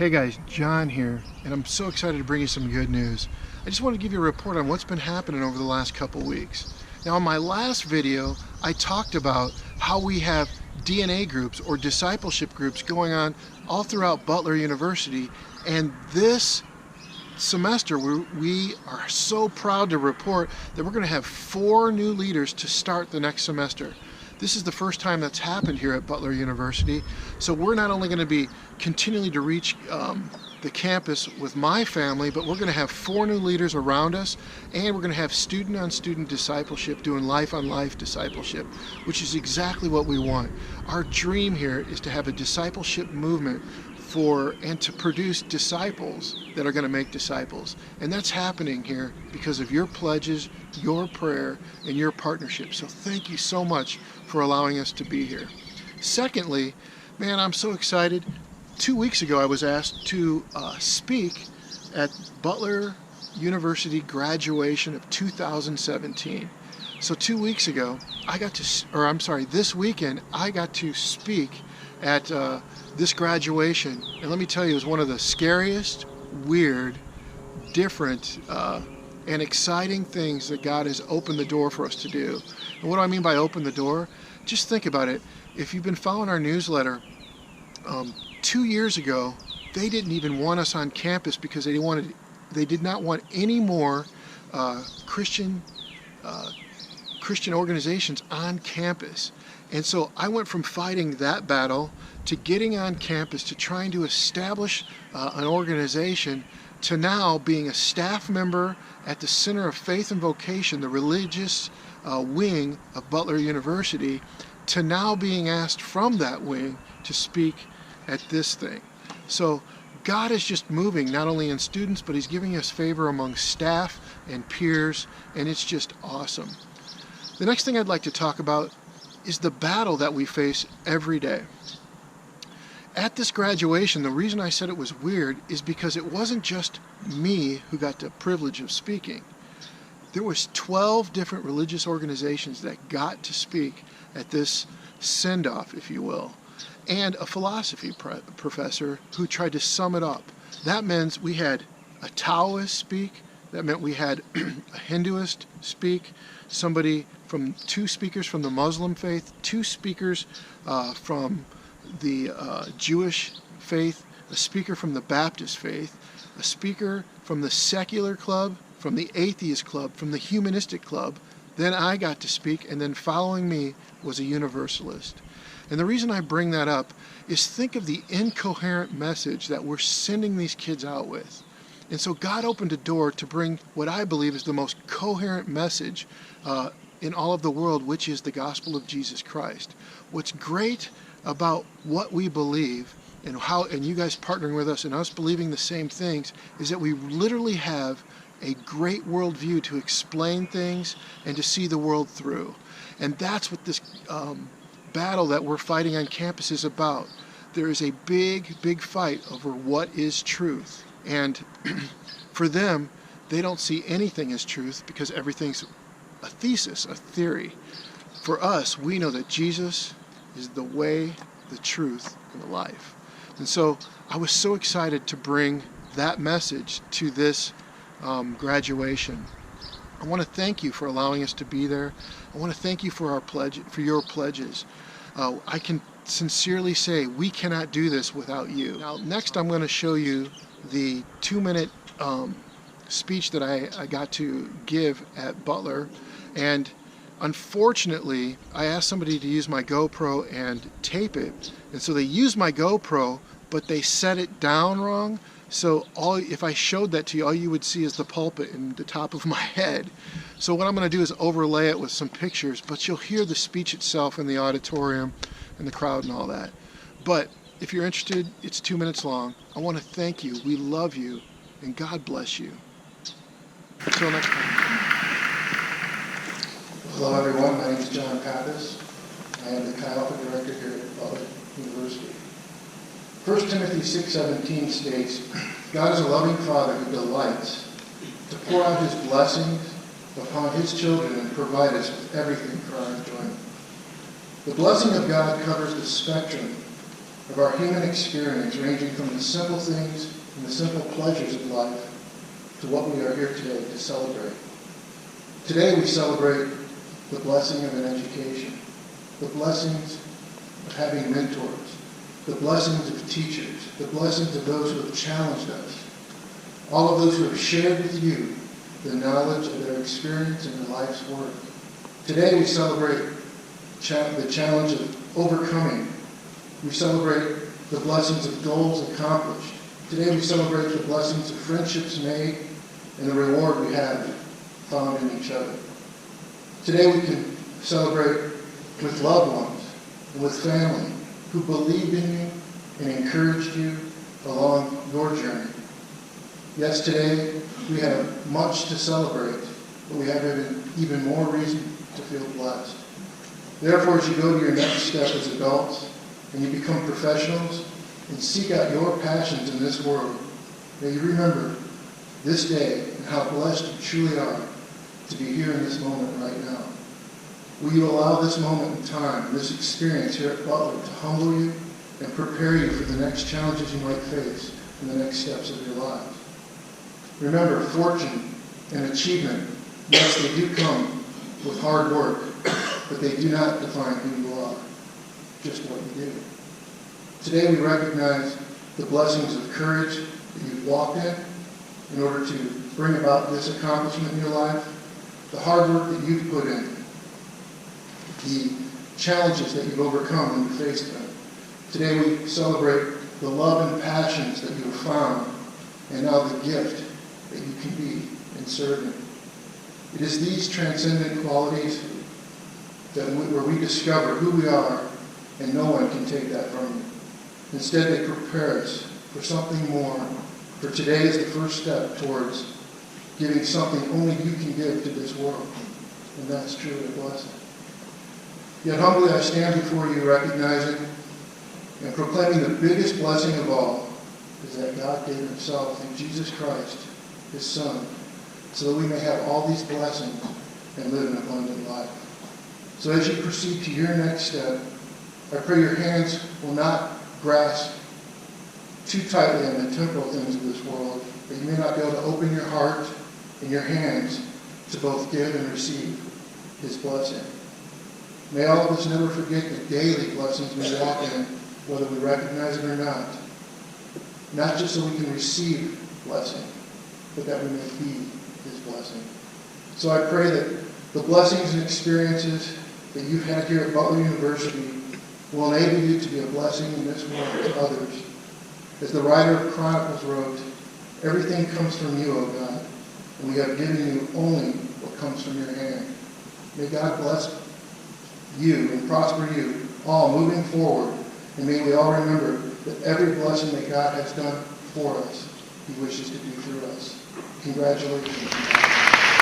Hey guys, John here, and I'm so excited to bring you some good news. I just want to give you a report on what's been happening over the last couple weeks. Now, in my last video, I talked about how we have DNA groups or discipleship groups going on all throughout Butler University, and this semester we are so proud to report that we're going to have 4 new leaders to start the next semester. This is the first time that's happened here at Butler University, so we're not only going to be continuing to reach the campus with my family, but we're going to have 4 new leaders around us, and we're going to have student-on-student discipleship, doing life-on-life discipleship, which is exactly what we want. Our dream here is to have a discipleship movement and to produce disciples that are going to make disciples. And that's happening here because of your pledges, your prayer, and your partnership. So thank you so much for allowing us to be here. Secondly, man, I'm so excited. 2 weeks ago, I was asked to speak at Butler University graduation of 2017. So 2 weeks ago, this weekend, I got to speak at this graduation, and let me tell you, it was one of the scariest, weird, different, and exciting things that God has opened the door for us to do. And what do I mean by open the door? Just think about it. If you've been following our newsletter, 2 years ago, they didn't even want us on campus because they did not want any more Christian organizations on campus. And so I went from fighting that battle to getting on campus to trying to establish an organization to now being a staff member at the Center of Faith and Vocation, the religious wing of Butler University, to now being asked from that wing to speak at this thing. So God is just moving not only in students, but He's giving us favor among staff and peers, and it's just awesome. The next thing I'd like to talk about is the battle that we face every day. At this graduation, the reason I said it was weird is because it wasn't just me who got the privilege of speaking. There was 12 different religious organizations that got to speak at this send-off, if you will, and a philosophy professor who tried to sum it up. That meant we had a Taoist speak. That meant we had a Hinduist speak, 2 speakers from the Muslim faith, 2 speakers from the Jewish faith, a speaker from the Baptist faith, a speaker from the secular club, from the atheist club, from the humanistic club. Then I got to speak, and then following me was a universalist. And the reason I bring that up is think of the incoherent message that we're sending these kids out with. And so God opened a door to bring what I believe is the most coherent message in all of the world, which is the gospel of Jesus Christ. What's great about what we believe and you guys partnering with us and us believing the same things is that we literally have a great worldview to explain things and to see the world through. And that's what this battle that we're fighting on campus is about. There is a big, big fight over what is truth. And for them, they don't see anything as truth because everything's a thesis, a theory. For us, we know that Jesus is the way, the truth, and the life. And so I was so excited to bring that message to this graduation. I want to thank you for allowing us to be there. I want to thank you for your pledges. I can sincerely say we cannot do this without you. Now, next I'm going to show you the 2-minute speech that I got to give at Butler, and unfortunately I asked somebody to use my GoPro and tape it, and so they used my GoPro but they set it down wrong. So if I showed that to you, all you would see is the pulpit and the top of my head. So what I'm going to do is overlay it with some pictures, but you'll hear the speech itself in the auditorium and the crowd and all that. But if you're interested, it's 2 minutes long. I want to thank you. We love you, and God bless you. Until next time. Hello, everyone. My name is John Pappas. I am the Chi Alpha Director here at Butler University. 1 Timothy 6:17 states, God is a loving Father who delights to pour out His blessings upon His children and provide us with everything for our enjoyment. The blessing of God covers the spectrum of our human experience, ranging from the simple things and the simple pleasures of life to what we are here today to celebrate. Today we celebrate the blessing of an education, the blessings of having mentors, the blessings of teachers, the blessings of those who have challenged us, all of those who have shared with you the knowledge of their experience and their life's work. Today we celebrate the challenge of overcoming. We celebrate the blessings of goals accomplished. Today we celebrate the blessings of friendships made and the reward we have found in each other. Today we can celebrate with loved ones and with family who believed in you and encouraged you along your journey. Yes, today we have much to celebrate, but we have even more reason to feel blessed. Therefore, as you go to your next step as adults and you become professionals and seek out your passions in this world, may you remember this day and how blessed you truly are to be here in this moment right now. Will you allow this moment in time, this experience here at Butler to humble you and prepare you for the next challenges you might face in the next steps of your lives? Remember, fortune and achievement, yes, they do come with hard work, but they do not define who you are, just what you do. Today we recognize the blessings of courage that you've walked in order to bring about this accomplishment in your life, the hard work that you've put in, the challenges that you've overcome when you faced them. Today we celebrate the love and passions that you have found, and now the gift that you can be in serving. It is these transcendent qualities where we discover who we are, and no one can take that from you. Instead, they prepare us for something more, for today is the first step towards giving something only you can give to this world, and that's truly a blessing. Yet humbly I stand before you recognizing and proclaiming the biggest blessing of all is that God gave himself in Jesus Christ, his Son, so that we may have all these blessings and live an abundant life. So as you proceed to your next step, I pray your hands will not grasp too tightly on the temporal things of this world, that you may not be able to open your heart and your hands to both give and receive his blessing. May all of us never forget the daily blessings we walk in, whether we recognize it or not. Not just so we can receive blessing, but that we may be his blessing. So I pray that the blessings and experiences that you've had here at Butler University will enable you to be a blessing in this world to others. As the writer of Chronicles wrote, everything comes from you, O God, and we have given you only what comes from your hand. May God bless you and prosper you all moving forward, and may we all remember that every blessing that God has done for us, he wishes to do through us. Congratulations.